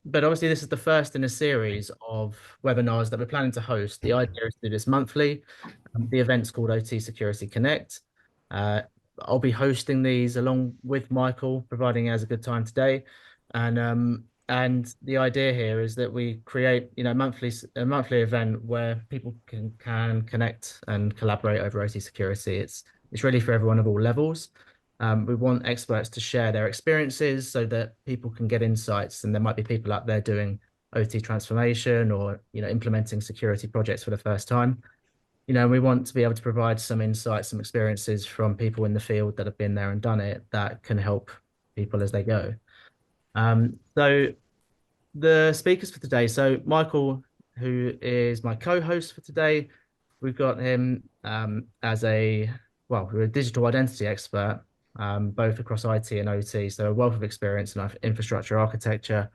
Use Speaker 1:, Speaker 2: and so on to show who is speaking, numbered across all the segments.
Speaker 1: but obviously this is the first in a series of webinars that we're planning to host. The idea is to do this monthly. The event's called OT Security Connect. Uh, I'll be hosting these along with Michael, providing as a good time today. And the idea here is that we create, a monthly event where people can connect and collaborate over OT security. It's really for everyone of all levels. We want experts to share their experiences so that people can get insights, and there might be people out there doing OT transformation or implementing security projects for the first time. We want to be able to provide some insights, some experiences from people in the field that have been there and done it that can help people as they go. So the speakers for today. So Michael, who is my co-host for today, we've got him we're a digital identity expert, both across IT and OT. So a wealth of experience in infrastructure architecture.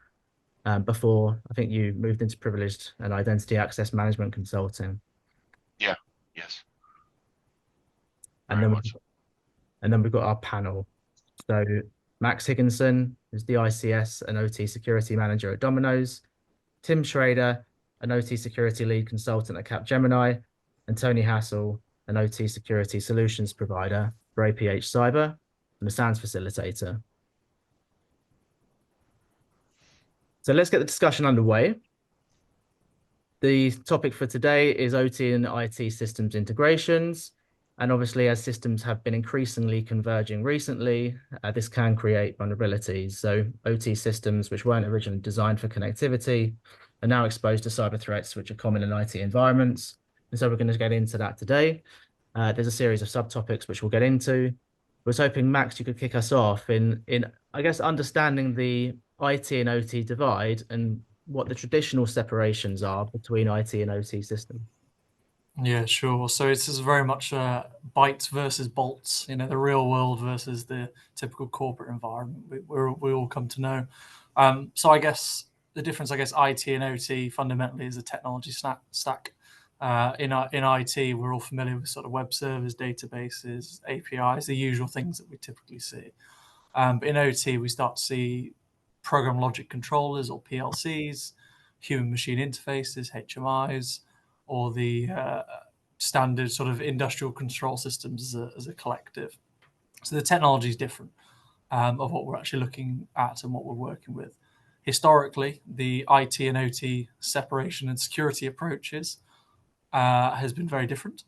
Speaker 1: Before I think you moved into privileged and identity access management consulting.
Speaker 2: Yeah, yes,
Speaker 1: And
Speaker 2: very
Speaker 1: then
Speaker 2: much.
Speaker 1: we've got our panel. So Max Higginson is the ICS and OT security manager at Domino's. Tim Schrader, an OT security lead consultant at Capgemini, and Tony Hassel, an OT security solutions provider for APH Cyber and a SANS facilitator. So let's get the discussion underway. The topic for today is OT and IT systems integrations. And obviously, as systems have been increasingly converging recently, this can create vulnerabilities. So OT systems, which weren't originally designed for connectivity, are now exposed to cyber threats, which are common in IT environments. And so we're going to get into that today. There's a series of subtopics which we'll get into. I was hoping, Max, you could kick us off in I guess, understanding the IT and OT divide and what the traditional separations are between IT and OT systems.
Speaker 3: Yeah, sure. So it's just very much bytes versus bolts, the real world versus the typical corporate environment we all come to know. So I guess the difference, IT and OT fundamentally is a technology stack. In IT, we're all familiar with sort of web servers, databases, APIs, the usual things that we typically see. But in OT, we start to see program logic controllers or PLCs, human machine interfaces, HMIs, or the standard sort of industrial control systems as a collective. So the technology is different of what we're actually looking at and what we're working with. Historically, the IT and OT separation and security approaches has been very different.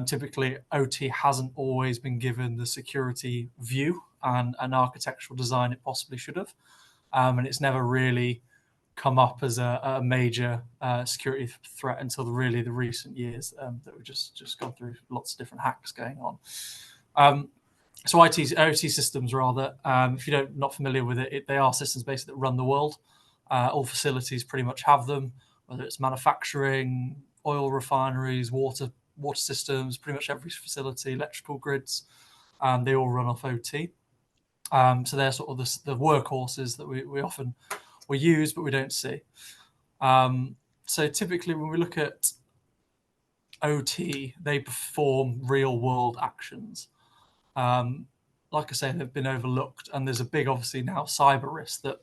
Speaker 3: Typically, OT hasn't always been given the security view and an architectural design it possibly should have. And it's never really come up as a major security threat until really the recent years that we've just gone through lots of different hacks going on. So OT systems, rather, if you're not familiar with it, they are systems basically that run the world. All facilities pretty much have them, whether it's manufacturing, oil refineries, water systems, pretty much every facility, electrical grids, they all run off OT. So they're sort of the workhorses that we often use, but we don't see. So typically when we look at OT, they perform real world actions. Like I say, they've been overlooked, and there's a big, obviously now, cyber risk that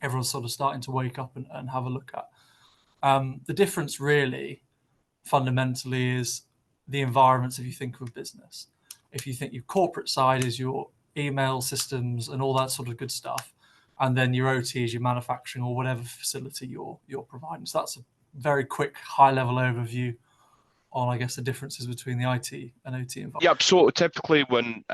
Speaker 3: everyone's sort of starting to wake up and have a look at. The difference really fundamentally is the environments. If you think of a business, if you think your corporate side is your email systems and all that sort of good stuff, and then your OT is your manufacturing or whatever facility you're providing. So that's a very quick high level overview on, I guess, the differences between the IT and OT environment.
Speaker 2: Yep. So typically when,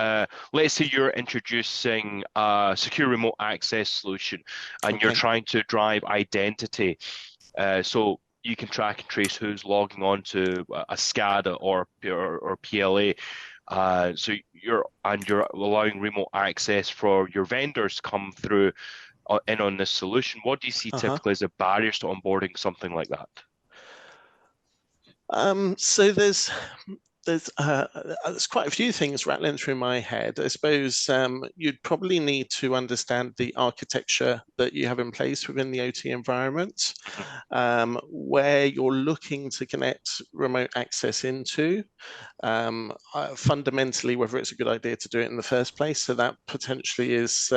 Speaker 2: let's say you're introducing a secure remote access solution and you're trying to drive identity, so you can track and trace who's logging on to a SCADA or PLA. So you're allowing remote access for your vendors to come through in on this solution. What do you see typically as the barriers to onboarding something like that?
Speaker 4: So there's there's quite a few things rattling through my head. I suppose you'd probably need to understand the architecture that you have in place within the OT environment, where you're looking to connect remote access into. Fundamentally, whether it's a good idea to do it in the first place. So that potentially is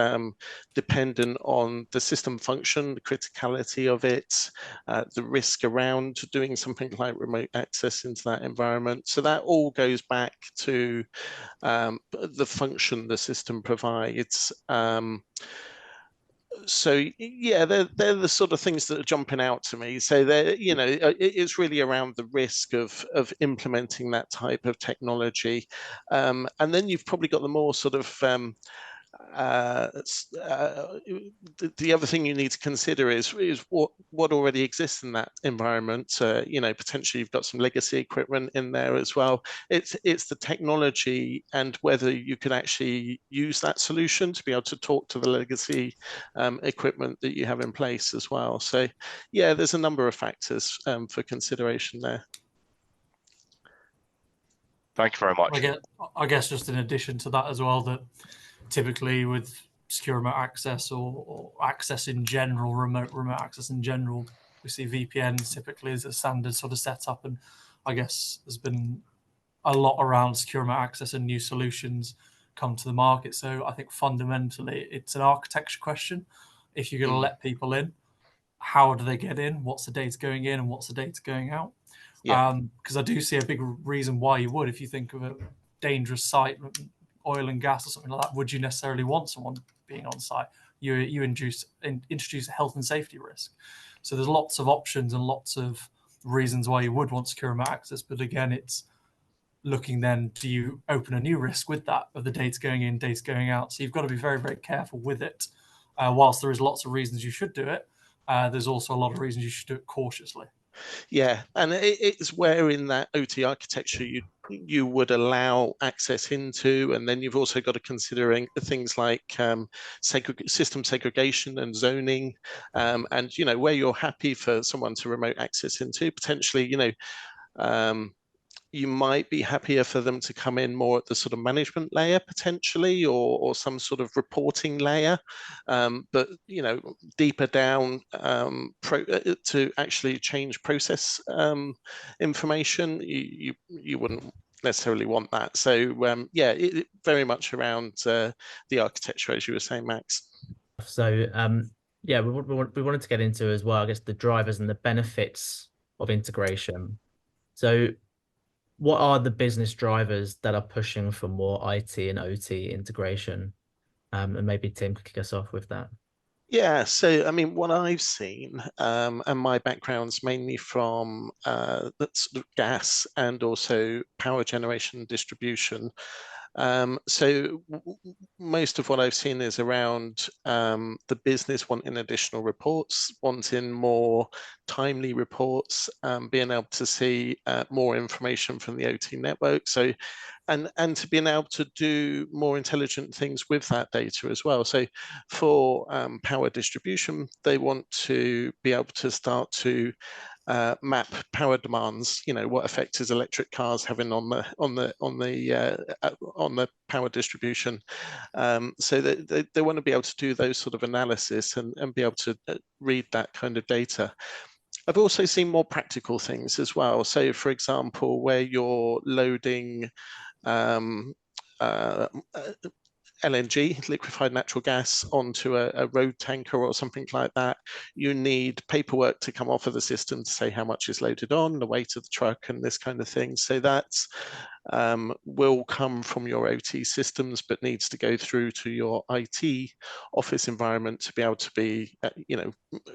Speaker 4: dependent on the system function, the criticality of it, the risk around doing something like remote access into that environment. So that all goes back to the function the system provides. So yeah, they're the sort of things that are jumping out to me. So it's really around the risk of implementing that type of technology, and then you've probably got the more sort of the other thing you need to consider is what already exists in that environment. Potentially you've got some legacy equipment in there as well. It's the technology and whether you can actually use that solution to be able to talk to the legacy equipment that you have in place as well. So yeah, there's a number of factors for consideration there.
Speaker 2: Thank you very much.
Speaker 3: I guess just in addition to that as well, that typically with secure remote access or access in general, remote access in general, we see VPNs typically as a standard sort of setup. And I guess there's been a lot around secure remote access and new solutions come to the market. So I think fundamentally it's an architecture question. If you're going to let people in, how do they get in? What's the data going in and what's the data going out?
Speaker 4: Yeah.
Speaker 3: Because I do see a big reason why you would, if you think of a dangerous site, oil and gas or something like that, would you necessarily want someone being on site? You introduce a health and safety risk. So there's lots of options and lots of reasons why you would want secure remote access. But again, it's looking then, do you open a new risk with that of the data going in, data going out? So you've got to be very, very careful with it. Whilst there is lots of reasons you should do it, there's also a lot of reasons you should do it cautiously.
Speaker 4: Yeah, and it's where in that OT architecture you would allow access into, and then you've also got to considering things like system segregation and zoning, and where you're happy for someone to remote access into. Potentially, you might be happier for them to come in more at the sort of management layer potentially, or some sort of reporting layer, but deeper down to actually change process information, you wouldn't necessarily want that. So it very much around the architecture, as you were saying, Max.
Speaker 1: So we wanted to get into as well, I guess, the drivers and the benefits of integration. So what are the business drivers that are pushing for more IT and OT integration? And maybe Tim could kick us off with that.
Speaker 4: Yeah, so I mean, what I've seen, and my background's mainly from sort of gas and also power generation distribution. So most of what I've seen is around the business wanting additional reports, wanting more timely reports, being able to see more information from the OT network. So, and to being able to do more intelligent things with that data as well. So for power distribution, they want to be able to start to map power demands. What effect is electric cars having on the power distribution? So they want to be able to do those sort of analysis and be able to read that kind of data. I've also seen more practical things as well. So, for example, where you're loading LNG, liquefied natural gas, onto a road tanker or something like that, you need paperwork to come off of the system to say how much is loaded on, the weight of the truck, and this kind of thing. So that's will come from your OT systems, but needs to go through to your IT office environment to be able to be,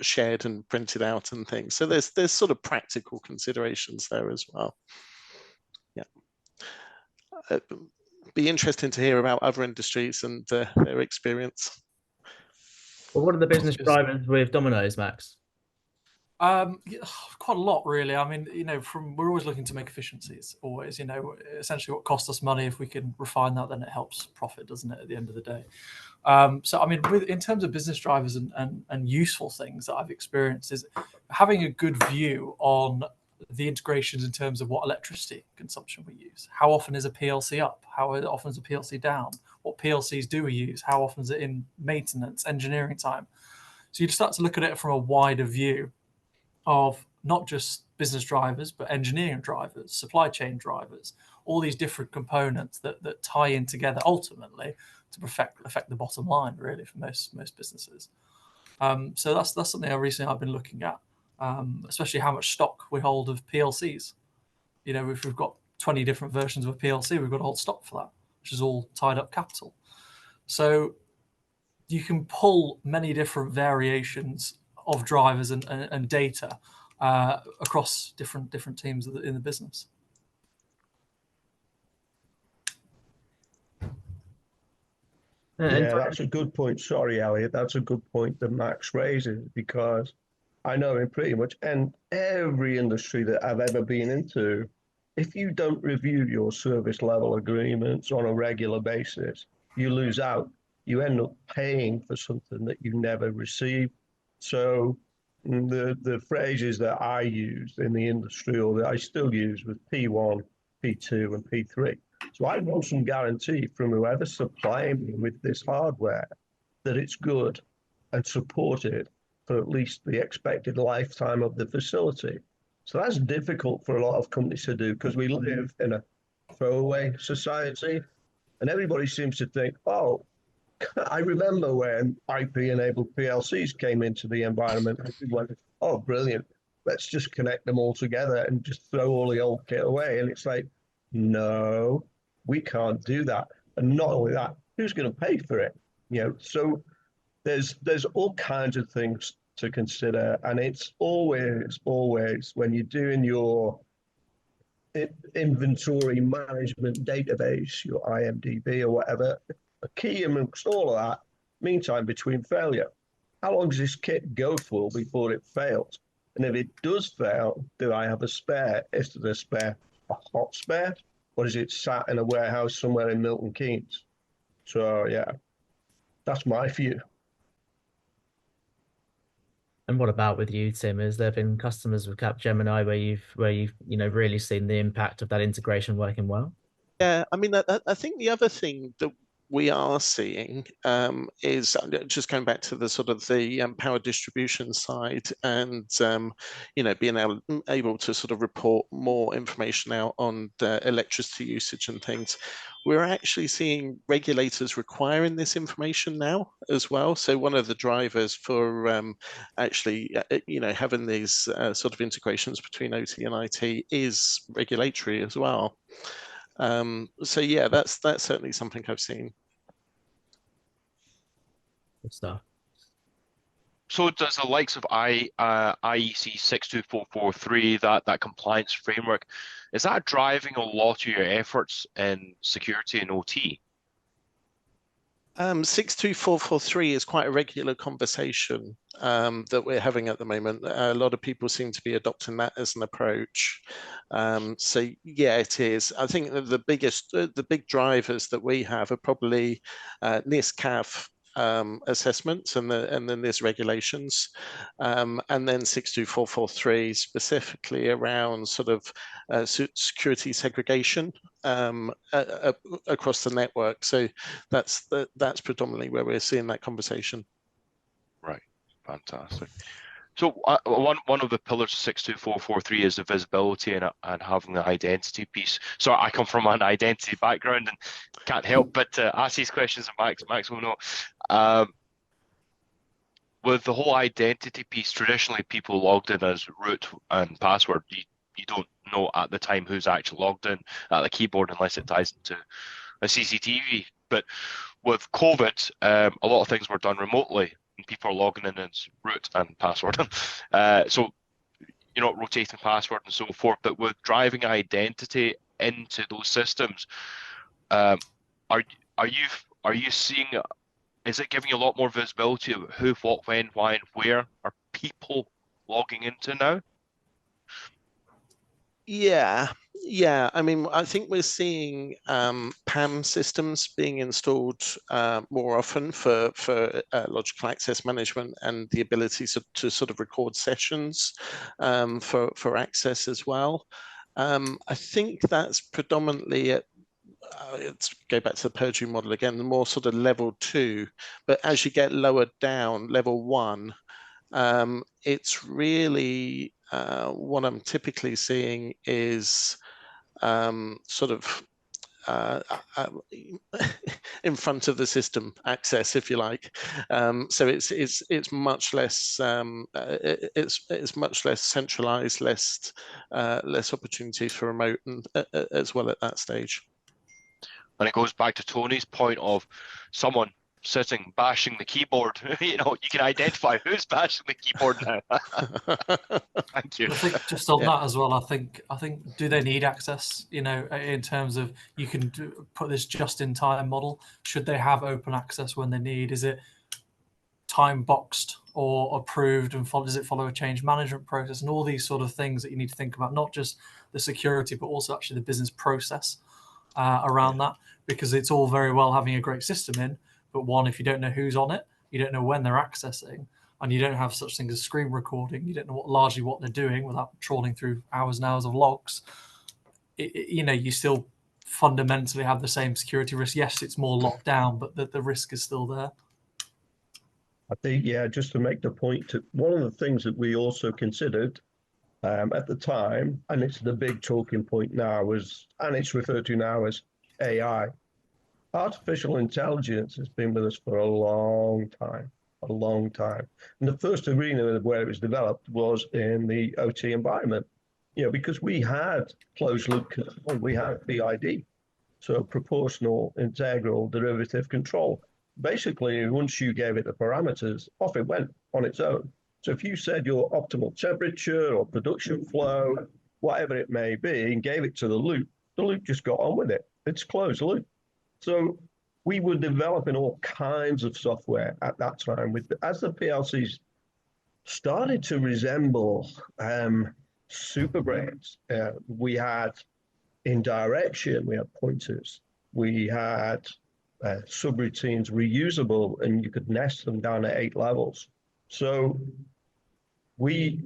Speaker 4: shared and printed out and things. So there's sort of practical considerations there as well. Yeah. Be interesting to hear about other industries and their experience.
Speaker 1: Well, what are the business drivers with Domino's, Max?
Speaker 3: Quite a lot, really. I mean, we're always looking to make efficiencies. Always, essentially, what costs us money, if we can refine that, then it helps profit, doesn't it? At the end of the day. So, I mean, in terms of business drivers and useful things that I've experienced, is having a good view on the integrations in terms of what electricity consumption we use. How often is a PLC up? How often is a PLC down? What PLCs do we use? How often is it in maintenance, engineering time? So you start to look at it from a wider view of not just business drivers, but engineering drivers, supply chain drivers, all these different components that tie in together ultimately to affect the bottom line, really, for most businesses. So that's something I've been looking at, especially how much stock we hold of PLCs. You know, if we've got 20 different versions of a PLC, we've got to hold stock for that, which is all tied up capital. So you can pull many different variations of drivers and data across different teams in the business.
Speaker 5: Yeah, that's a good point. Sorry, Elliot. That's a good point that Max raises, because I know in pretty much every industry that I've ever been into, if you don't review your service level agreements on a regular basis, you lose out. You end up paying for something that you never received. So the phrases that I used in the industry, or that I still use, with P1, P2, and P3. So I want some guarantee from whoever's supplying me with this hardware that it's good and supported for at least the expected lifetime of the facility. So that's difficult for a lot of companies to do, because we live in a throwaway society, and everybody seems to think, oh, I remember when IP-enabled PLCs came into the environment, and we went, oh, brilliant, let's just connect them all together and just throw all the old kit away. And it's like, no, we can't do that. And not only that, who's going to pay for it? You know, so there's all kinds of things to consider, and it's always when you're doing your inventory management database, your IMDb or whatever, a key amongst all of that, meantime between failure. How long does this kit go for before it fails? And if it does fail, do I have a spare? Is there a spare, a hot spare? Or is it sat in a warehouse somewhere in Milton Keynes? So yeah, that's my view.
Speaker 1: And what about with you, Tim? Has there been customers with Capgemini where you've really seen the impact of that integration working well?
Speaker 4: Yeah, I mean, I think the other thing that we are seeing is just going back to the sort of the power distribution side, and being able to sort of report more information out on the electricity usage and things. We're actually seeing regulators requiring this information now as well. So one of the drivers for actually having these sort of integrations between OT and IT is regulatory as well. So yeah, that's certainly something I've seen.
Speaker 1: Good stuff.
Speaker 2: So does the likes of IEC 62443, that compliance framework, is that driving a lot of your efforts in security and OT?
Speaker 4: 62443 is quite a regular conversation that we're having at the moment. A lot of people seem to be adopting that as an approach. So yeah, it is. I think the big drivers that we have are probably NIST-CAF assessments, and then there's regulations, and then 62443 specifically around sort of security segregation across the network. So that's predominantly where we're seeing that conversation.
Speaker 2: Right, fantastic. So one of the pillars of 62443 is the visibility and having the identity piece. So I come from an identity background and can't help but ask these questions, and Max will know. With the whole identity piece, traditionally people logged in as root and password. You don't know at the time who's actually logged in at the keyboard unless it ties into a CCTV. But with COVID, a lot of things were done remotely, and people are logging in as root and password. So, rotating password and so forth. But with driving identity into those systems, are you seeing? Is it giving you a lot more visibility of who, what, when, why, and where are people logging into now?
Speaker 4: Yeah, yeah. I mean, I think we're seeing PAM systems being installed more often for logical access management and the ability to sort of record sessions for access as well. I think that's predominantly at let's go back to the Purdue model again, the more sort of level 2. But as you get lower down, level 1, it's really what I'm typically seeing is sort of in front of the system access, if you like. So it's much less it's much less centralized, less opportunities for remote and, as well at that stage.
Speaker 2: And it goes back to Tony's point of someone sitting bashing the keyboard. You know, you can identify who's bashing the keyboard now. Thank you.
Speaker 3: I think just on that as well, I think do they need access? You know, in terms of you can put this just-in-time model. Should they have open access when they need? Is it time boxed or approved, and does it follow a change management process, and all these sort of things that you need to think about, not just the security but also actually the business process around that, because it's all very well having a great system in, but one, if you don't know who's on it, you don't know when they're accessing, and you don't have such things as screen recording, you don't know largely what they're doing without trawling through hours and hours of logs, you know, you still fundamentally have the same security risk. Yes, it's more locked down, but the risk is still there.
Speaker 5: I think, yeah, just to make the point, one of the things that we also considered at the time, and it's the big talking point now, and it's referred to now as AI. Artificial intelligence has been with us for a long time. And the first arena where it was developed was in the OT environment, you know, because we had closed loop control, we had PID, so proportional, integral, derivative control. Basically, once you gave it the parameters, off it went on its own. So if you said your optimal temperature or production flow, whatever it may be, and gave it to the loop just got on with it. It's closed loop. So we were developing all kinds of software at that time. As the PLCs started to resemble super brains, we had indirection, we had pointers, we had subroutines reusable, and you could nest them down at 8 levels. So we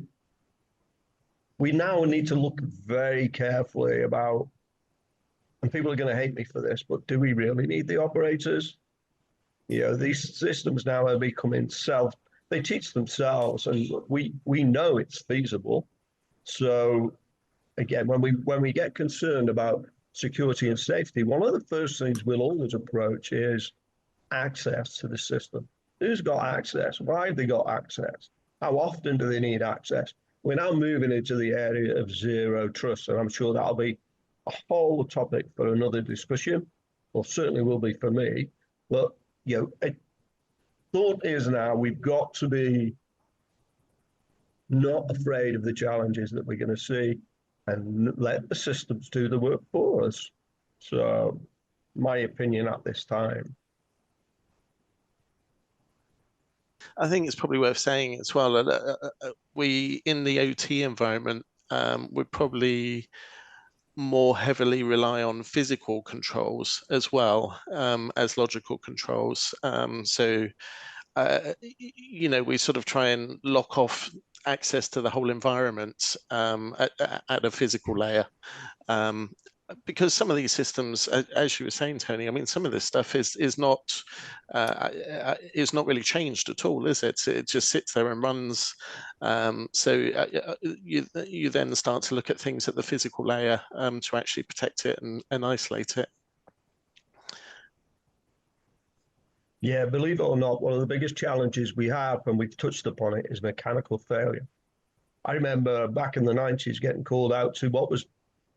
Speaker 5: now need to look very carefully about, and people are going to hate me for this, but do we really need the operators? You know, these systems now are becoming they teach themselves, and we know it's feasible. So again, when we get concerned about security and safety, one of the first things we'll always approach is access to the system. Who's got access? Why have they got access? How often do they need access? We're now moving into the area of zero trust, and I'm sure that'll be a whole topic for another discussion, or certainly will be for me. But you know, thought is now we've got to be not afraid of the challenges that we're going to see, and let the systems do the work for us. So, my opinion at this time.
Speaker 4: I think it's probably worth saying as well that we, in the OT environment, we probably more heavily rely on physical controls as well as logical controls. So, you know, we sort of try and lock off access to the whole environment at a physical layer. Because some of these systems, as you were saying, Tony, I mean, some of this stuff is not really changed at all, is it? It just sits there and runs. So you then start to look at things at the physical layer to actually protect it and isolate it.
Speaker 5: Yeah, believe it or not, one of the biggest challenges we have, and we've touched upon it, is mechanical failure. I remember back in the 90s getting called out to what was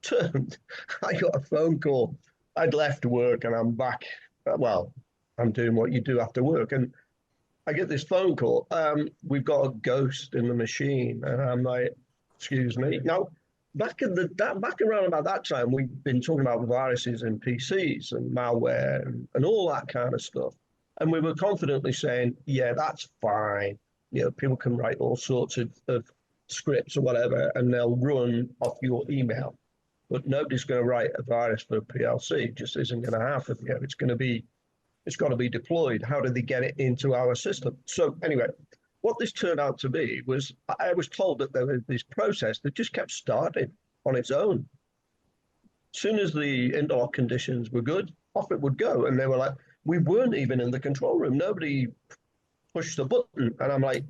Speaker 5: turned. I got a phone call. I'd left work and I'm back. Well, I'm doing what you do after work. And I get this phone call. We've got a ghost in the machine. And I'm like, excuse me. Now, back around about that time, we've been talking about viruses in PCs and malware and all that kind of stuff. And we were confidently saying, yeah, that's fine. You know, people can write all sorts of scripts or whatever, and they'll run off your email. but nobody's going to write a virus for a PLC. It just isn't going to happen. It's got to be deployed. How do they get it into our system? So anyway, what this turned out to be was I was told that there was this process that just kept starting on its own. As soon as the interlock conditions were good, off it would go. And they were like, we weren't even in the control room. Nobody pushed the button. And I'm like,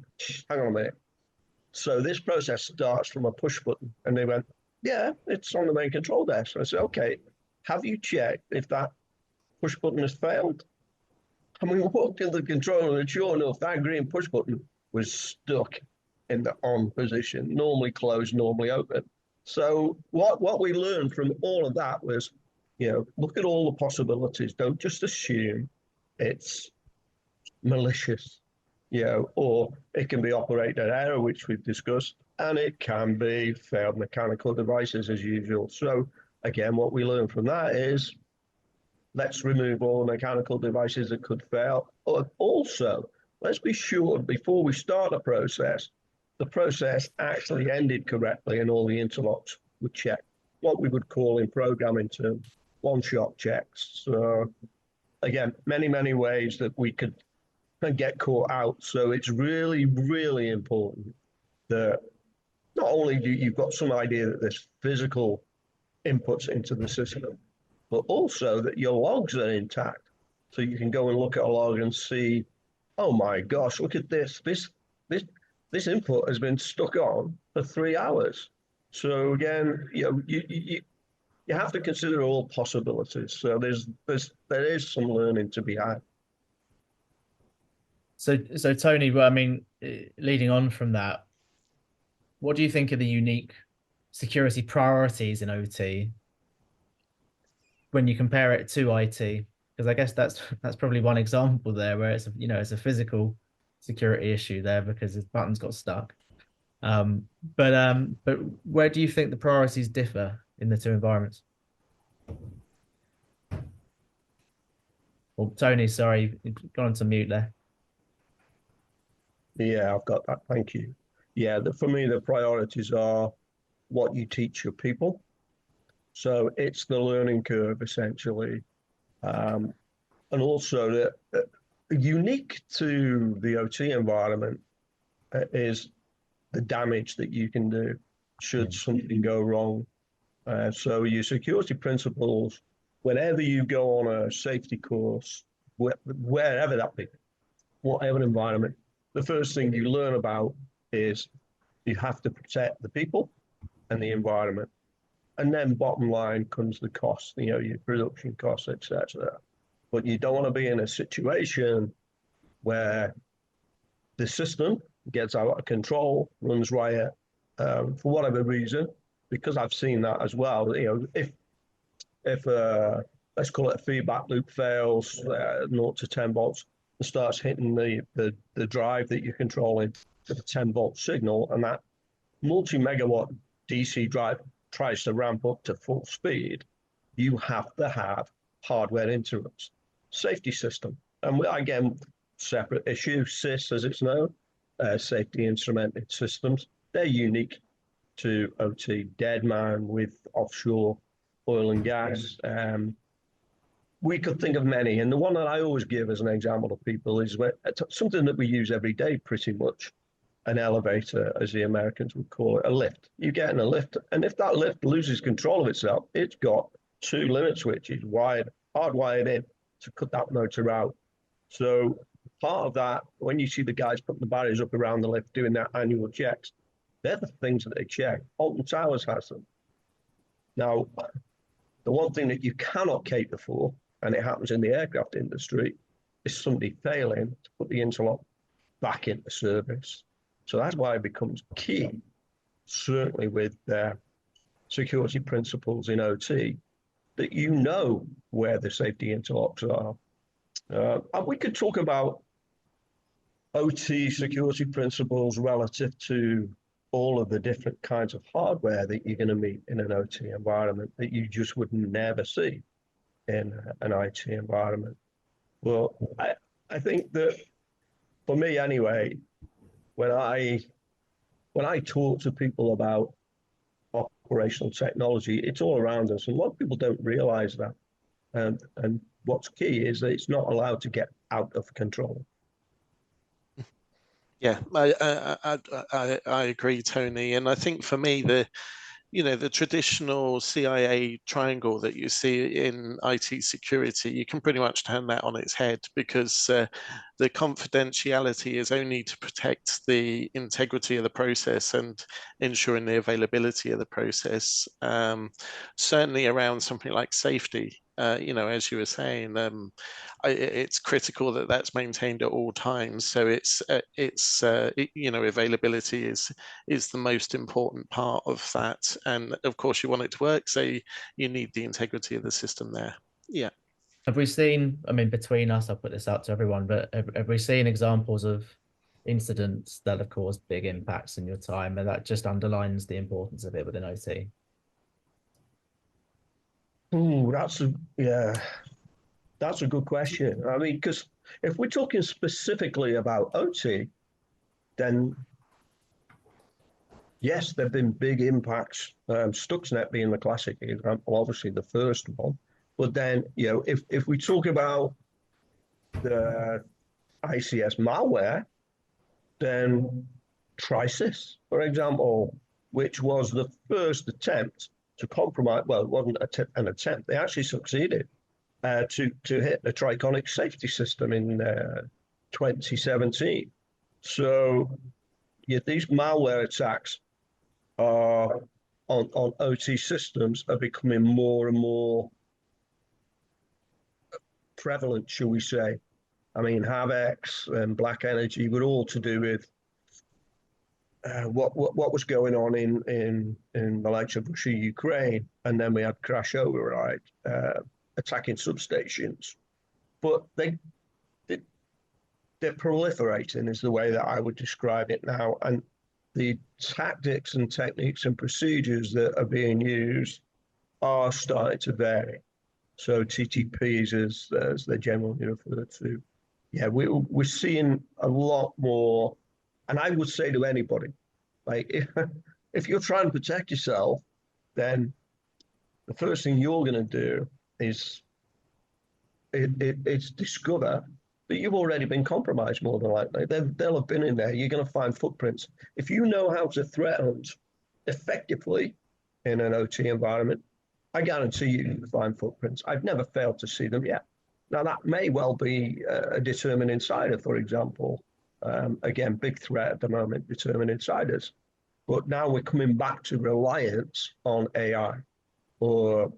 Speaker 5: hang on a minute. So this process starts from a push button. And they went, yeah, it's on the main control desk. I said, okay, have you checked if that push button has failed? And we walked in the control room, and sure enough, that green push button was stuck in the on position, normally closed, normally open. So what we learned from all of that was, look at all the possibilities. Don't just assume it's malicious, or it can be operator error, which we've discussed, and it can be failed mechanical devices as usual. So again, what we learned from that is, let's remove all the mechanical devices that could fail. But also, let's be sure before we start a process, the process actually ended correctly and all the interlocks were checked. What we would call in programming terms, one-shot checks. So again, many, many ways that we could get caught out. So it's really, really important that not only do you've got some idea that there's physical inputs into the system, but also that your logs are intact. So you can go and look at a log and see, oh my gosh, look at this. This input has been stuck on for 3 hours. So again, you have to consider all possibilities. So there is some learning to be had.
Speaker 1: So Tony, well, I mean, leading on from that, what do you think are the unique security priorities in OT when you compare it to IT? Because I guess that's probably one example there where it's it's a physical security issue there because his buttons got stuck. But where do you think the priorities differ in the two environments? Well, Tony, sorry, you've gone to mute there.
Speaker 5: Yeah, I've got that. Thank you. Yeah, for me, the priorities are what you teach your people. So it's the learning curve, essentially. And also, the unique to the OT environment is the damage that you can do should something go wrong. So your security principles, whenever you go on a safety course, wherever that be, whatever environment, the first thing you learn about is you have to protect the people and the environment. And then bottom line comes the cost, your production costs, etc. But you don't want to be in a situation where the system gets out of control, runs riot, for whatever reason, because I've seen that as well. If let's call it a feedback loop fails, 0 to 10 volts, and starts hitting the drive that you're controlling with a 10-volt signal, and that multi-megawatt DC drive tries to ramp up to full speed, you have to have hardware interrupts. Safety system. And again, separate issue, SIS as it's known, safety instrumented systems. They're unique to OT. Deadman with offshore oil and gas. We could think of many. And the one that I always give as an example to people is something that we use every day pretty much, an elevator, as the Americans would call it, a lift. You get in a lift, and if that lift loses control of itself, it's got 2 limit switches hardwired in to cut that motor out. So part of that, when you see the guys putting the barriers up around the lift doing their annual checks, they're the things that they check. Alton Towers has them. Now, the one thing that you cannot cater for, and it happens in the aircraft industry, is somebody failing to put the interlock back into service. So that's why it becomes key, certainly with security principles in OT, that you know where the safety interlocks are. And we could talk about OT security principles relative to all of the different kinds of hardware that you're going to meet in an OT environment that you just would never see in an IT environment. Well, I think that for me anyway, when I talk to people about operational technology. It's all around us, and a lot of people don't realize that. And what's key is that it's not allowed to get out of control.
Speaker 4: Yeah, I agree, Tony. And I think for me, the traditional CIA triangle that you see in IT security, you can pretty much turn that on its head, because the confidentiality is only to protect the integrity of the process and ensuring the availability of the process. Certainly around something like safety, as you were saying, it's critical that that's maintained at all times. So availability is the most important part of that. And of course, you want it to work, so you need the integrity of the system there. Yeah.
Speaker 1: Have we seen, I mean, between us, I'll put this out to everyone, but have we seen examples of incidents that have caused big impacts in your time, and that just underlines the importance of it within OT?
Speaker 5: Ooh, that's a good question. I mean, because if we're talking specifically about OT, then yes, there have been big impacts. Stuxnet being the classic example, obviously the first one. But then, if we talk about the ICS malware, then Trisis, for example, which was the first attempt to compromise. Well, it wasn't an attempt; they actually succeeded to hit the Triconic safety system in 2017. So, these malware attacks are on OT systems are becoming more and more prevalent, shall we say. I mean, Havex and Black Energy were all to do with what was going on in the likes of Russia, Ukraine, and then we had crash override attacking substations. But they're proliferating is the way that I would describe it now, and the tactics and techniques and procedures that are being used are starting to vary. So TTPs, as they're generally referred to, yeah, we're seeing a lot more. And I would say to anybody, like, if you're trying to protect yourself, then the first thing you're going to do is it's discover that you've already been compromised, more than likely. They'll have been in there. You're going to find footprints. If you know how to threat hunt effectively in an OT environment, I guarantee you will find footprints. I've never failed to see them yet. Now, that may well be a determined insider, for example. Again, big threat at the moment, determined insiders. But now we're coming back to reliance on AI or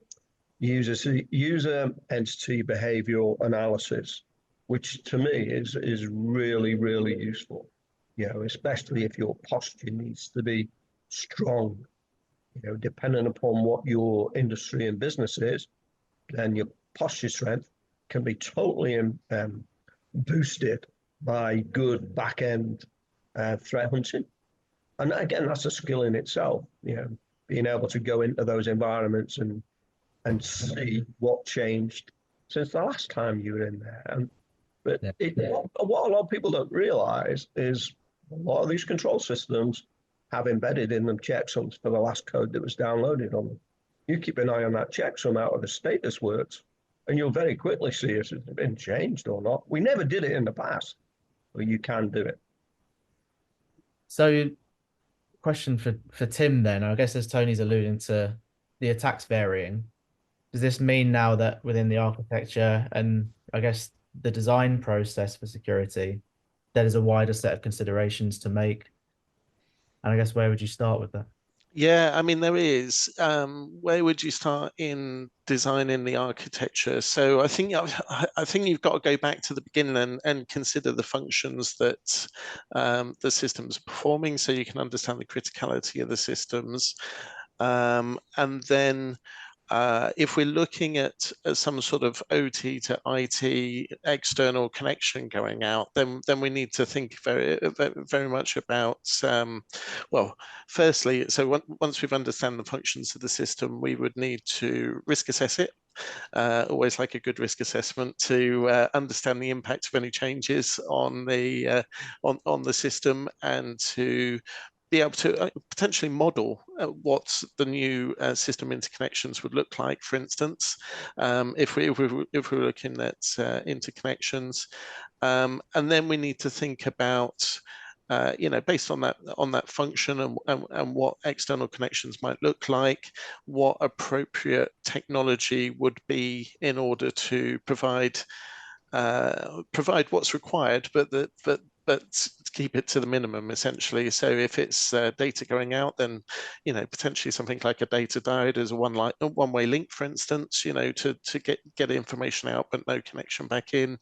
Speaker 5: user entity behavioral analysis, which to me is really, really useful, especially if your posture needs to be strong. Depending upon what your industry and business is, then your posture strength can be totally boosted by good back-end threat hunting. And again, that's a skill in itself, being able to go into those environments and see what changed since the last time you were in there. But what a lot of people don't realize is a lot of these control systems have embedded in them checksums for the last code that was downloaded on them. You keep an eye on that checksum out of the status works, and you'll very quickly see if it's been changed or not. We never did it in the past, but you can do it.
Speaker 1: So, question for Tim then. I guess as Tony's alluding to the attacks varying, does this mean now that within the architecture and I guess the design process for security, there is a wider set of considerations to make? And I guess where would you start with that?
Speaker 4: Yeah, I mean, there is. Where would you start in designing the architecture? So I think you've got to go back to the beginning and consider the functions that the system's performing, so you can understand the criticality of the systems. And then if we're looking at some sort of OT to IT external connection going out, then we need to think very, very much about, well, firstly, so once we've understand the functions of the system, we would need to risk assess it. Always like a good risk assessment to understand the impact of any changes on the system, and to be able to potentially model what the new system interconnections would look like. For instance, if we're looking at interconnections, and then we need to think about based on that function and what external connections might look like, what appropriate technology would be in order to provide what's required, but keep it to the minimum, essentially. So if it's data going out, then potentially something like a data diode is a one-way link, for instance, to get information out but no connection back in.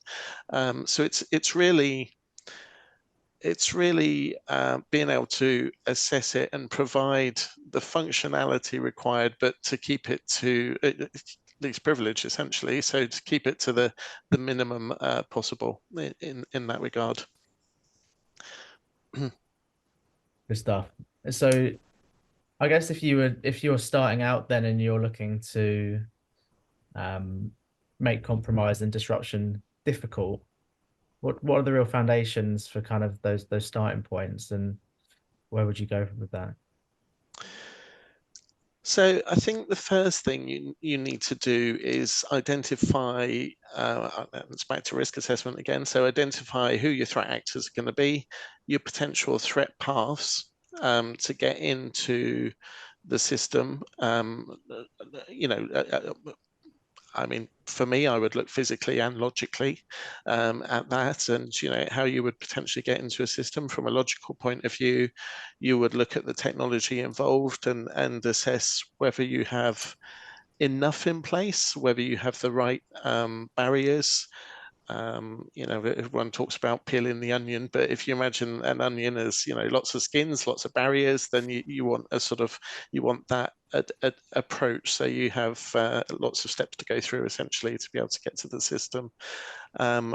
Speaker 4: So it's really being able to assess it and provide the functionality required, but to keep it to least privilege, essentially. So to keep it to the minimum possible in that regard.
Speaker 1: Good stuff. So I guess if you're starting out then and you're looking to make compromise and disruption difficult, what are the real foundations for kind of those starting points, and where would you go with that?
Speaker 4: So I think the first thing you need to do is identify, it's back to risk assessment again, so identify who your threat actors are going to be, your potential threat paths to get into the system. I mean, for me, I would look physically and logically at that, and how you would potentially get into a system from a logical point of view. You would look at the technology involved and assess whether you have enough in place, whether you have the right barriers. Everyone talks about peeling the onion, but if you imagine an onion as lots of skins, lots of barriers, then you want that approach. So you have lots of steps to go through, essentially, to be able to get to the system. And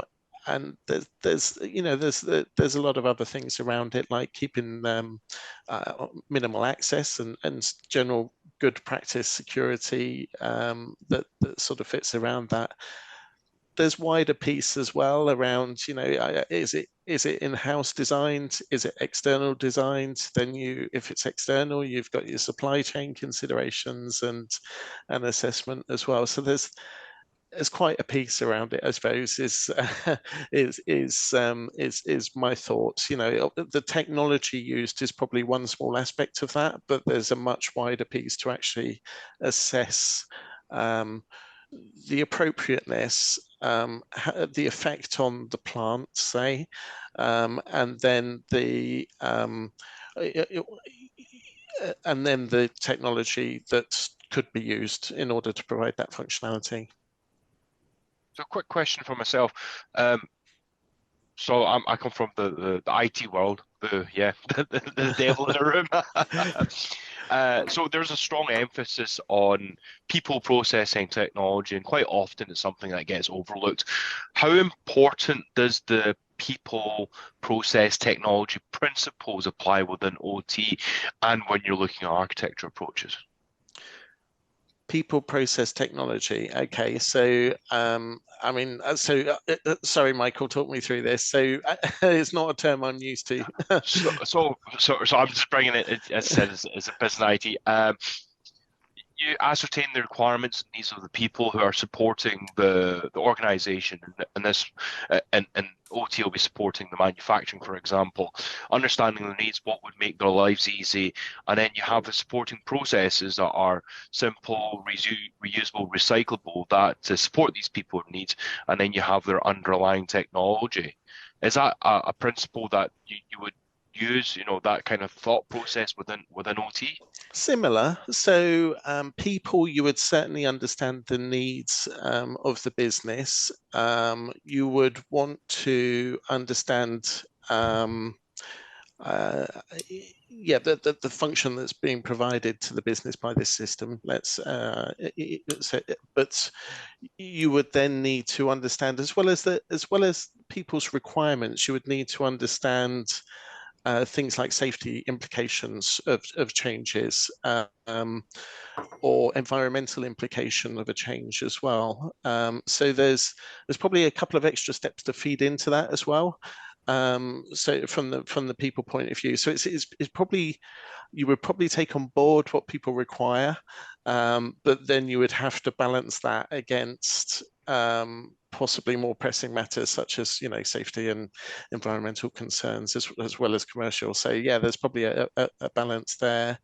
Speaker 4: there's a lot of other things around it, like keeping minimal access and general good practice security that sort of fits around that. There's wider piece as well around, is it in-house designed? Is it external designed? Then if it's external, you've got your supply chain considerations and assessment as well. So there's quite a piece around it, I suppose, is my thoughts. The technology used is probably one small aspect of that, but there's a much wider piece to actually assess the appropriateness, the effect on the plant, say, and then the technology that could be used in order to provide that functionality.
Speaker 2: So, quick question for myself. So I come from the IT world. The devil in the room. So there's a strong emphasis on people processing technology, and quite often it's something that gets overlooked. How important does the people process technology principles apply within OT and when you're looking at architecture approaches?
Speaker 4: People process technology. Okay, so sorry, Michael, talk me through this. So it's not a term I'm used to.
Speaker 2: so I'm just bringing it, as I said, as a business IT. You ascertain the requirements and needs of the people who are supporting the organization, and this and OT will be supporting the manufacturing, for example. Understanding the needs, what would make their lives easy, and then you have the supporting processes that are simple, reusable, recyclable, that to support these people's needs, and then you have their underlying technology. Is that a principle that you would use, that kind of thought process within OT?
Speaker 4: Similar. So people, you would certainly understand the needs of the business. You would want to understand the function that's being provided to the business by this system. But you would then need to understand, as well as people's requirements, you would need to understand things like safety implications of changes or environmental implication of a change as well. So there's probably a couple of extra steps to feed into that as well. So from the people point of view, so it's probably, you would probably take on board what people require, but then you would have to balance that against possibly more pressing matters such as, safety and environmental concerns as well as commercial. So yeah, there's probably a balance there.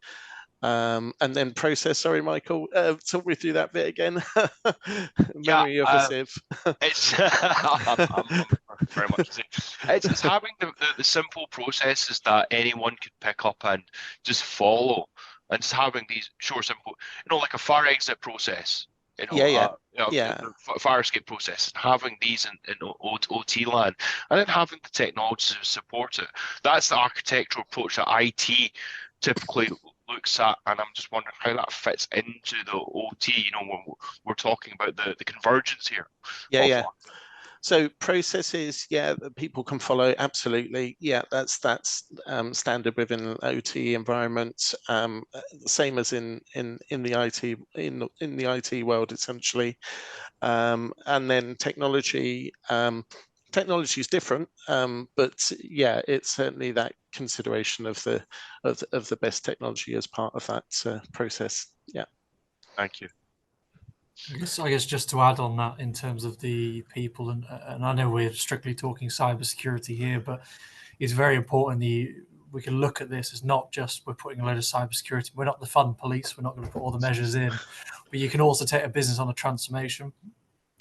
Speaker 4: And then process. Sorry, Michael, talk me through that bit again. Memory of a sieve.
Speaker 2: It's I'm very much the same. It's having the simple processes that anyone could pick up and just follow, and just having these short, simple, like a fire exit process. The fire escape process, and having these in OT land, and then having the technology to support it. That's the architectural approach that IT typically looks at, and I'm just wondering how that fits into the OT. When we're talking about the convergence here.
Speaker 4: So processes, that people can follow, absolutely. Yeah, that's standard within OT environments. Same as in the IT world, essentially. And then technology. Technology is different, but yeah, it's certainly that consideration of the best technology as part of that process. Yeah.
Speaker 2: Thank you.
Speaker 3: I guess just to add on that in terms of the people, and I know we're strictly talking cybersecurity here, but it's very important we can look at this as not just we're putting a load of cybersecurity. We're not the fun police. We're not going to put all the measures in, but you can also take a business on a transformation.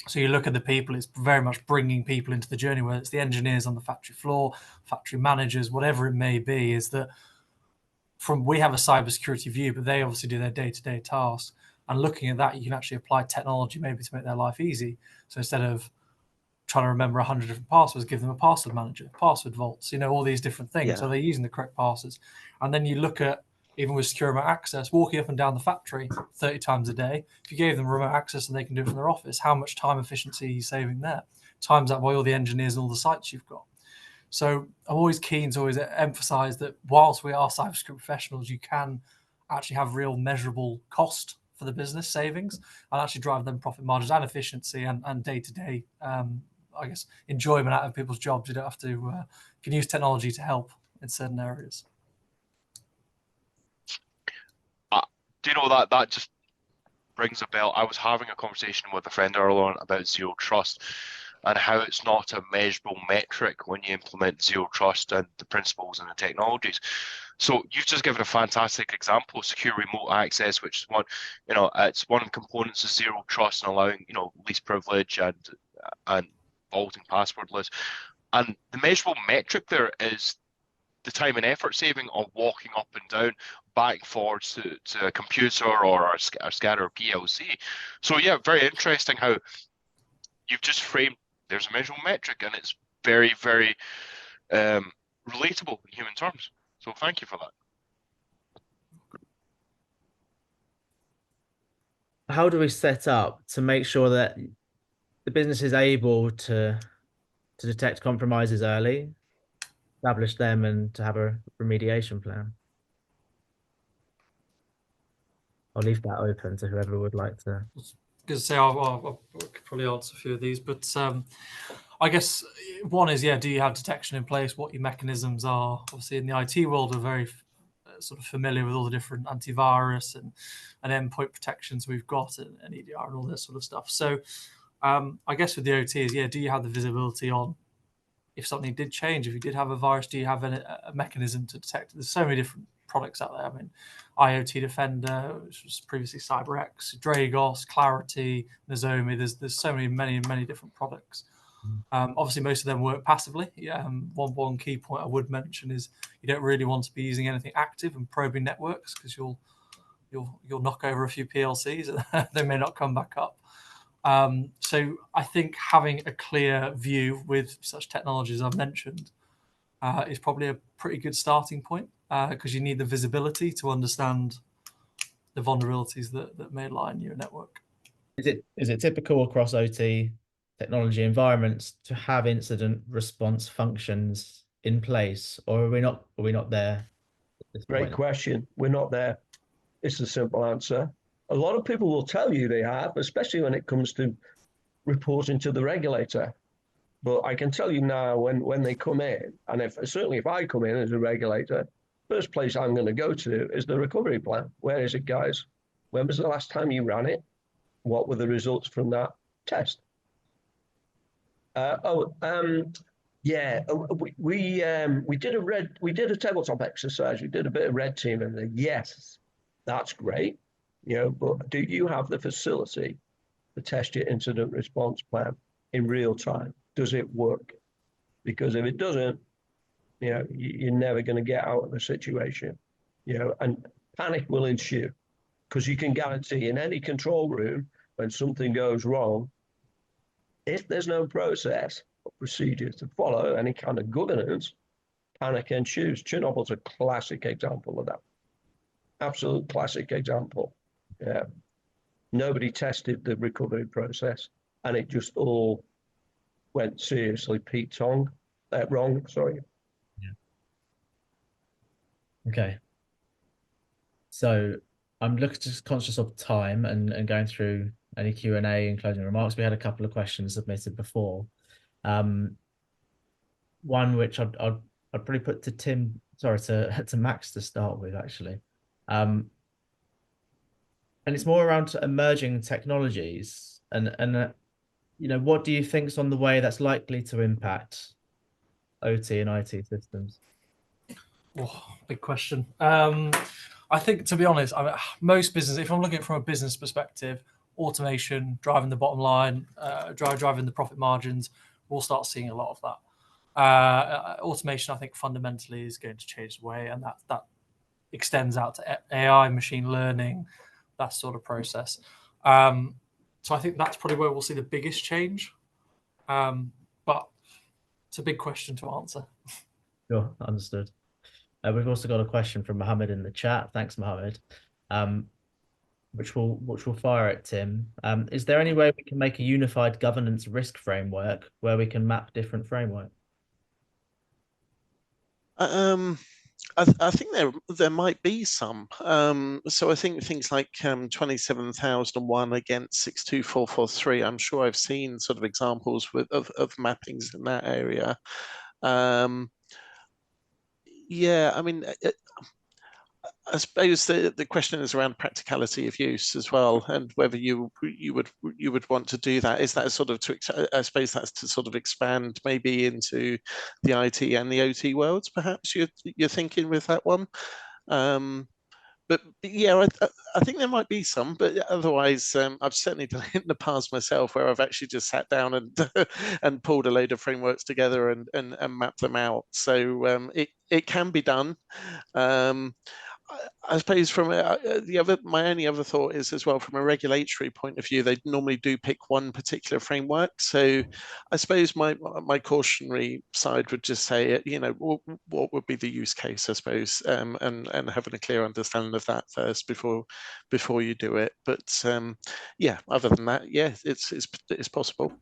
Speaker 3: So you look at the people, it's very much bringing people into the journey, whether it's the engineers on the factory floor, factory managers, whatever it may be, is that we have a cybersecurity view, but they obviously do their day-to-day tasks. And looking at that, you can actually apply technology maybe to make their life easy. So instead of trying to remember 100 different passwords, give them a password manager, password vaults, all these different things.
Speaker 4: Yeah.
Speaker 3: So they're using the correct passwords. And then you look at, even with secure remote access, walking up and down the factory 30 times a day, if you gave them remote access and they can do it from their office, how much time efficiency are you saving there? Times that by all the engineers and all the sites you've got. So I'm always keen to always emphasize that whilst we are cybersecurity professionals, you can actually have real measurable cost for the business savings and actually drive them profit margins and efficiency and day-to-day, enjoyment out of people's jobs. You don't have to, you can use technology to help in certain areas.
Speaker 2: Do you know that just rings a bell? I was having a conversation with a friend earlier on about zero trust and how it's not a measurable metric when you implement zero trust and the principles and the technologies. So you've just given a fantastic example, secure remote access, which is one, it's one of the components of zero trust and allowing, least privilege and vaulting passwordless. And the measurable metric there is the time and effort saving of walking up and down, back and forwards to a computer or a SCADA or PLC. So yeah, very interesting how you've just framed, there's a measurable metric, and it's very, very relatable in human terms. So thank you for that.
Speaker 1: How do we set up to make sure that the business is able to detect compromises early, establish them, and to have a remediation plan? I'll leave that open to whoever would like to.
Speaker 3: I'll probably answer a few of these, but I guess one is, do you have detection in place? What your mechanisms are? Obviously, in the IT world, we're very sort of familiar with all the different antivirus and endpoint protections we've got and EDR and all this sort of stuff. So I guess with the OT is, do you have the visibility on if something did change? If you did have a virus, do you have a mechanism to detect it? There's so many different products out there. I mean, IoT Defender, which was previously CyberX, Dragos, Clarity, Nozomi. There's so many different products. Obviously, most of them work passively. One key point I would mention is you don't really want to be using anything active and probing networks because you'll knock over a few PLCs and they may not come back up. So I think having a clear view with such technologies I've mentioned is probably a pretty good starting point because you need the visibility to understand the vulnerabilities that may lie in your network.
Speaker 1: Is it typical across OT technology environments to have incident response functions in place, or are we not there at this
Speaker 5: Great
Speaker 1: point?
Speaker 5: question. We're not there. It's a simple answer. A lot of people will tell you they have, especially when it comes to reporting to the regulator. But I can tell you now, when they come in, and certainly if I come in as a regulator, first place I'm going to go to is the recovery plan. Where is it, guys? When was the last time you ran it? What were the results from that test? Yeah, we did a tabletop exercise. We did a bit of red team, and yes, that's great, But do you have the facility to test your incident response plan in real time? Does it work? Because if it doesn't, you're never going to get out of the situation, and panic will ensue, because you can guarantee in any control room when something goes wrong, if there's no process or procedure to follow, any kind of governance, panic ensues. Chernobyl's a classic example of that. Absolute classic example. Yeah. Nobody tested the recovery process, and it just all went seriously wrong. Sorry.
Speaker 1: Yeah. Okay. So I'm just conscious of time and going through any Q&A and closing remarks. We had a couple of questions submitted before. One which I'd probably put to Tim, sorry, to Max to start with, actually. And it's more around emerging technologies and what do you think's on the way that's likely to impact OT and IT systems?
Speaker 3: Oh, big question. I think, to be honest, most business, if I'm looking at it from a business perspective, automation, driving the bottom line, driving the profit margins, we'll start seeing a lot of that. Automation, I think, fundamentally is going to change the way, and that extends out to AI, machine learning, that sort of process. So I think that's probably where we'll see the biggest change. But it's a big question to answer.
Speaker 1: Sure, understood. We've also got a question from Mohammed in the chat. Thanks, Mohammed. Which we'll fire at Tim. Is there any way we can make a unified governance risk framework where we can map different frameworks?
Speaker 4: I think there might be some. So I think things like 27001 against 62443. I'm sure I've seen sort of examples of mappings in that area. Yeah, I mean, I suppose the question is around practicality of use as well, and whether you would want to do that. Is that sort of I suppose that's to sort of expand maybe into the IT and the OT worlds, perhaps you're thinking with that one. But yeah, I think there might be some, but otherwise, I've certainly done it in the past myself, where I've actually just sat down and and pulled a load of frameworks together and mapped them out. So it can be done. I suppose from my only other thought is as well from a regulatory point of view, they normally do pick one particular framework. So I suppose my cautionary side would just say, what would be the use case, I suppose, and having a clear understanding of that first before you do it. But yeah, other than that, yeah, it's possible.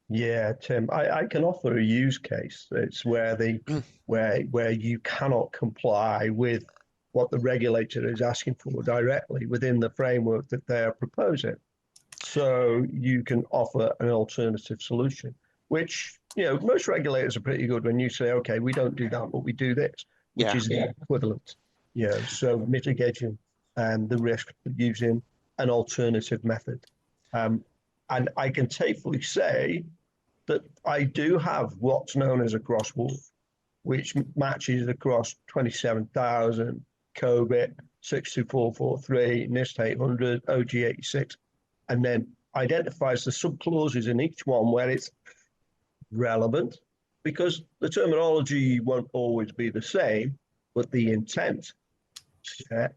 Speaker 5: Yeah, Tim, I can offer a use case. It's where where you cannot comply with what the regulator is asking for directly within the framework that they are proposing. So you can offer an alternative solution, which, most regulators are pretty good when you say, okay, we don't do that, but we do this, which is the equivalent. So mitigation and the risk of using an alternative method. And I can safely say that I do have what's known as a crosswalk, which matches across 27,000, COBIT, 62443, NIST 800, OG 86, and then identifies the subclauses in each one where it's relevant, because the terminology won't always be the same, but the intent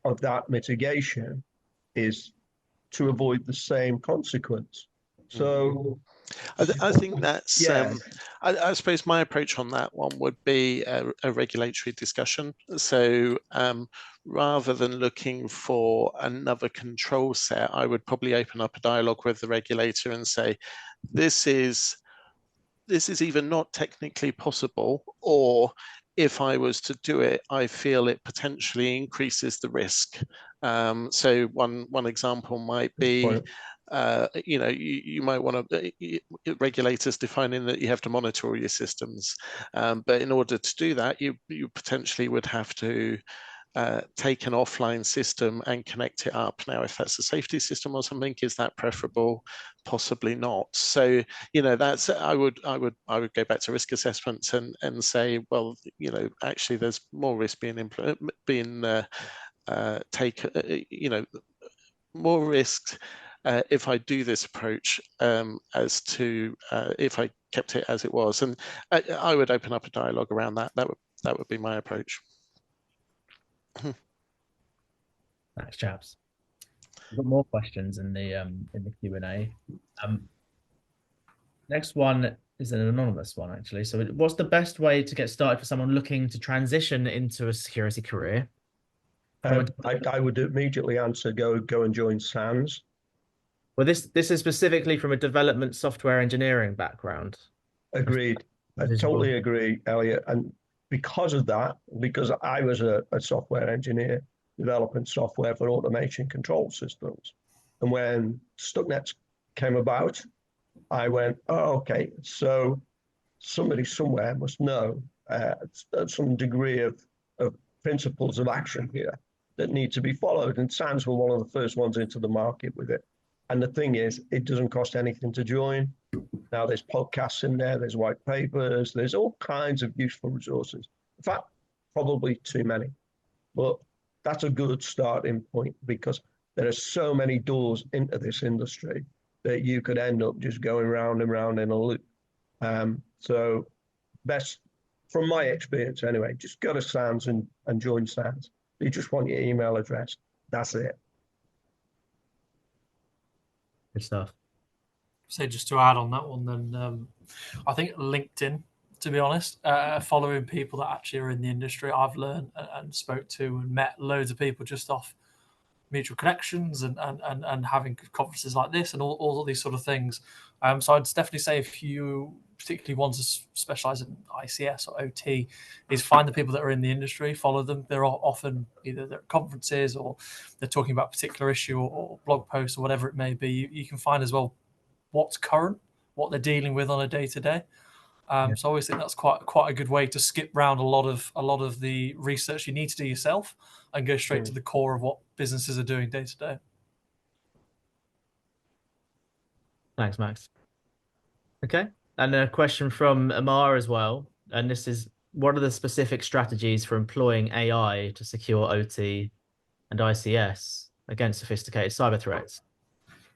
Speaker 5: of that mitigation is to avoid the same consequence. So
Speaker 4: I think that's,
Speaker 5: yeah.
Speaker 4: I suppose my approach on that one would be a regulatory discussion. So rather than looking for another control set, I would probably open up a dialogue with the regulator and say, this is either not technically possible, or if I was to do it, I feel it potentially increases the risk. So one example might be, you might want to, regulators defining that you have to monitor all your systems. But in order to do that, you potentially would have to take an offline system and connect it up. Now, if that's a safety system or something, is that preferable? Possibly not. So, that's I would go back to risk assessments and say, well, actually, there's more risk more risks if I do this approach as to if I kept it as it was. And I would open up a dialogue around that. That would be my approach.
Speaker 6: Thanks, chaps. We've got more questions in the Q&A. Next one is an anonymous one, actually. So what's the best way to get started for someone looking to transition into a security career?
Speaker 5: I would immediately answer, go and join SANS.
Speaker 1: Well, this is specifically from a development software engineering background.
Speaker 5: Agreed. I totally agree, Elliot. And because of that, because I was a software engineer developing software for automation control systems, and when Stuxnet came about, I went, oh, okay, so somebody somewhere must know some degree of principles of action here that need to be followed. And SANS were one of the first ones into the market with it. And the thing is, it doesn't cost anything to join. Now there's podcasts in there, there's white papers, there's all kinds of useful resources. In fact, probably too many. But that's a good starting point, because there are so many doors into this industry that you could end up just going round and round in a loop. So best, from my experience anyway, just go to SANS and join SANS. You just want your email address. That's it.
Speaker 6: Good stuff.
Speaker 3: So just to add on that one, then I think LinkedIn, to be honest, following people that actually are in the industry, I've learned and spoke to and met loads of people just off mutual connections and having conferences like this and all of these sort of things. So I'd definitely say, if you particularly want to specialize in ICS or OT, is find the people that are in the industry, follow them. They're often either they're at conferences or they're talking about a particular issue or blog posts or whatever it may be. You can find as well what's current, what they're dealing with on a day-to-day. So I always think that's quite a good way to skip round a lot of the research you need to do yourself and go straight to the core of what businesses are doing day to day.
Speaker 1: Thanks, Max. Okay, and a question from Amar as well, and this is: what are the specific strategies for employing AI to secure OT and ICS against sophisticated cyber threats?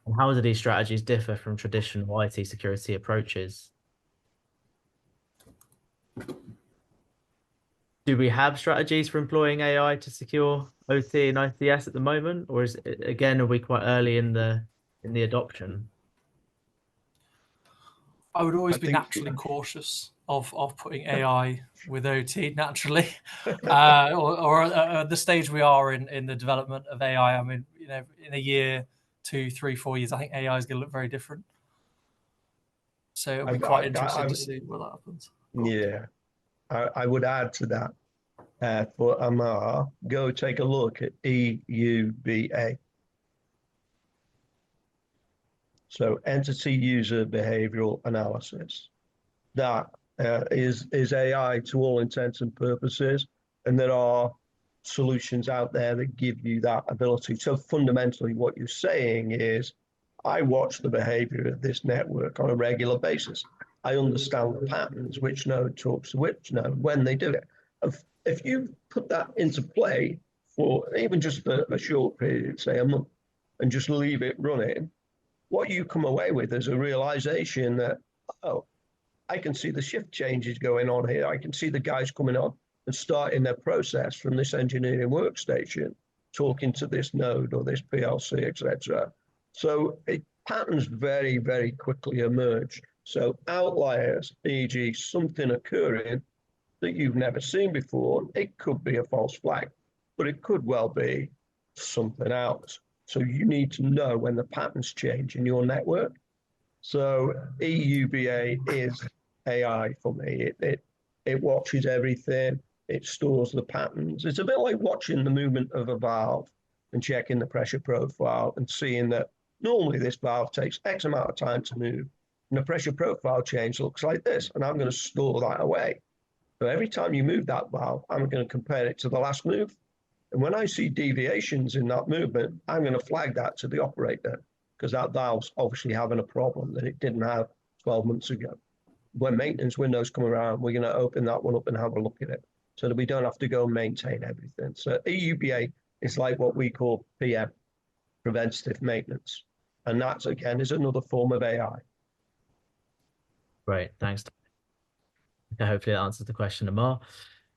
Speaker 1: And how do these strategies differ from traditional IT security approaches? Do we have strategies for employing AI to secure OT and ICS at the moment, or is it, again, are we quite early in the adoption?
Speaker 3: I would always be naturally cautious of putting AI with OT naturally, or at the stage we are in the development of AI. I mean, in a year, 2, 3, 4 years, I think AI is going to look very different. So it'll be quite interesting to see what that happens.
Speaker 5: Yeah, I would add to that. For Amar, go take a look at EUBA. So Entity User Behavioral Analysis. That is AI to all intents and purposes, and there are solutions out there that give you that ability. So fundamentally, what you're saying is, I watch the behavior of this network on a regular basis. I understand the patterns, which node talks to which node, when they do it. If you put that into play for even just a short period, say a month, and just leave it running, what you come away with is a realization that, oh, I can see the shift changes going on here. I can see the guys coming on and starting their process from this engineering workstation, talking to this node or this PLC, etc. So patterns very, very quickly emerge. So outliers, e.g. something occurring that you've never seen before, it could be a false flag, but it could well be something else. So you need to know when the patterns change in your network. So EUBA is AI for me. It watches everything. it stores the patterns. It's a bit like watching the movement of a valve and checking the pressure profile and seeing that normally this valve takes X amount of time to move, and the pressure profile change looks like this, and I'm going to store that away. So every time you move that valve, I'm going to compare it to the last move. And when I see deviations in that movement, I'm going to flag that to the operator, because that valve's obviously having a problem that it didn't have 12 months ago. When maintenance windows come around, we're going to open that one up and have a look at it so that we don't have to go and maintain everything. So EUBA is like what we call PM, preventative maintenance. And that, again, is another form of AI.
Speaker 6: Great, thanks. Okay, hopefully that answers the question, Amar.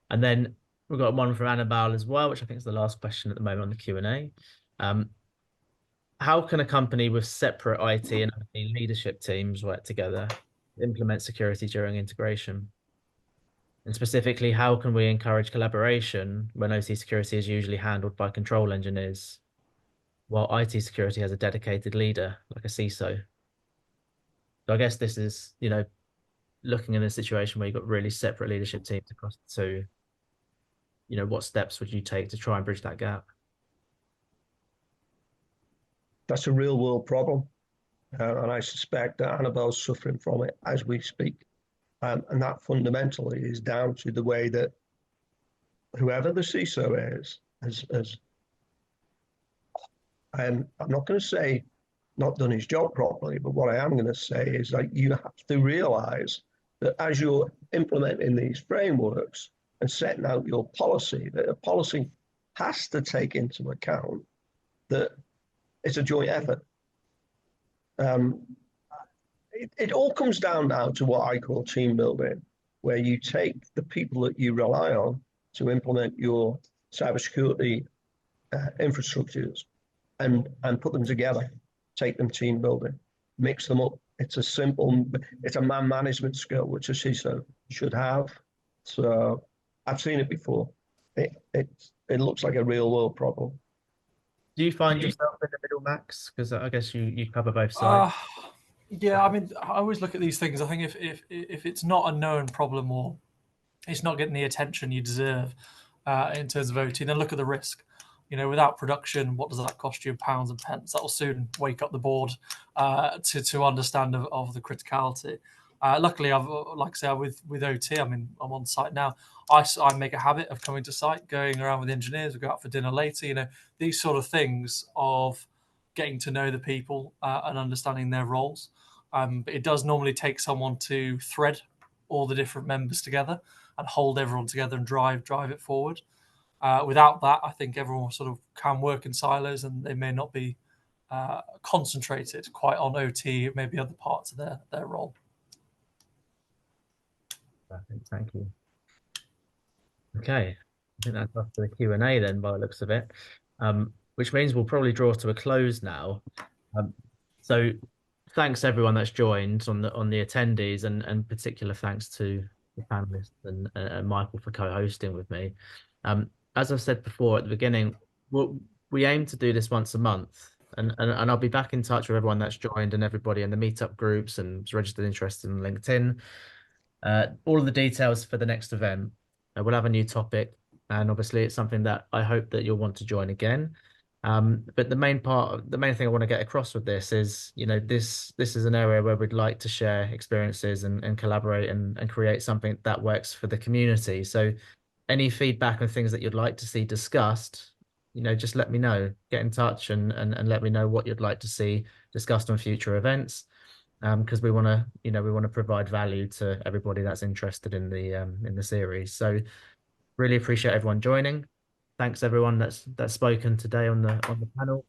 Speaker 6: And then we've got one from Annabelle as well, which I think is the last question at the moment on the Q&A. How can a company with separate IT and OT leadership teams work together to implement security during integration? And specifically, how can we encourage collaboration when OT security is usually handled by control engineers, while IT security has a dedicated leader, like a CISO? So I guess this is, you know, looking in a situation where you've got really separate leadership teams across the two, you know, what steps would you take to try and bridge that gap?
Speaker 5: That's a real world problem. And I suspect that Annabelle's suffering from it as we speak. And that fundamentally is down to the way that whoever the CISO is, I'm not going to say not done his job properly, but what I am going to say is that you have to realize that as you're implementing these frameworks and setting out your policy, that a policy has to take into account that it's a joint effort. It all comes down now to what I call team building, where you take the people that you rely on to implement your cybersecurity infrastructures and put them together, take them team building, mix them up. It's a man management skill, which a CISO should have. So I've seen it before. It looks like a real world problem.
Speaker 6: Do you find yourself in the middle, Max? Because I guess you cover both sides.
Speaker 3: Yeah, I mean, I always look at these things. I think if it's not a known problem or it's not getting the attention you deserve in terms of OT, then look at the risk. You know, without production, what does that cost you in pounds and pence? That will soon wake up the board to understand of the criticality. Luckily, I've, like I say, with OT, I mean, I'm on site now. I make a habit of coming to site, going around with engineers. We go out for dinner later. You know, these sort of things of getting to know the people and understanding their roles. But it does normally take someone to thread all the different members together and hold everyone together and drive it forward. Without that, I think everyone sort of can work in silos and they may not be concentrated quite on OT, maybe other parts of their role.
Speaker 6: Thank you. Okay, I think that's after the Q&A then, by the looks of it, which means we'll probably draw to a close now. So thanks everyone that's joined on the attendees, and particular thanks to the panelists and Michael for co-hosting with me. As I've said before at the beginning, we aim to do this once a month, and I'll be back in touch with everyone that's joined and everybody in the meetup groups and registered interest in LinkedIn. All of the details for the next event. We'll have a new topic, and obviously it's something that I hope that you'll want to join again. But the main thing I want to get across with this is, you know, this is an area where we'd like to share experiences and collaborate and create something that works for the community. So any feedback and things that you'd like to see discussed, you know, just let me know. Get in touch and let me know what you'd like to see discussed on future events. Because we want to provide value to everybody that's interested in the series. So really appreciate everyone joining. Thanks everyone that's spoken today on the panel,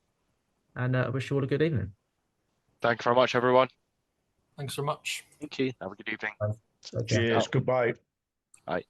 Speaker 6: and I wish you all a good evening.
Speaker 2: Thank you very much, everyone.
Speaker 3: Thanks so much.
Speaker 4: Thank you.
Speaker 2: Have a good evening.
Speaker 5: Cheers. Goodbye.
Speaker 2: Bye.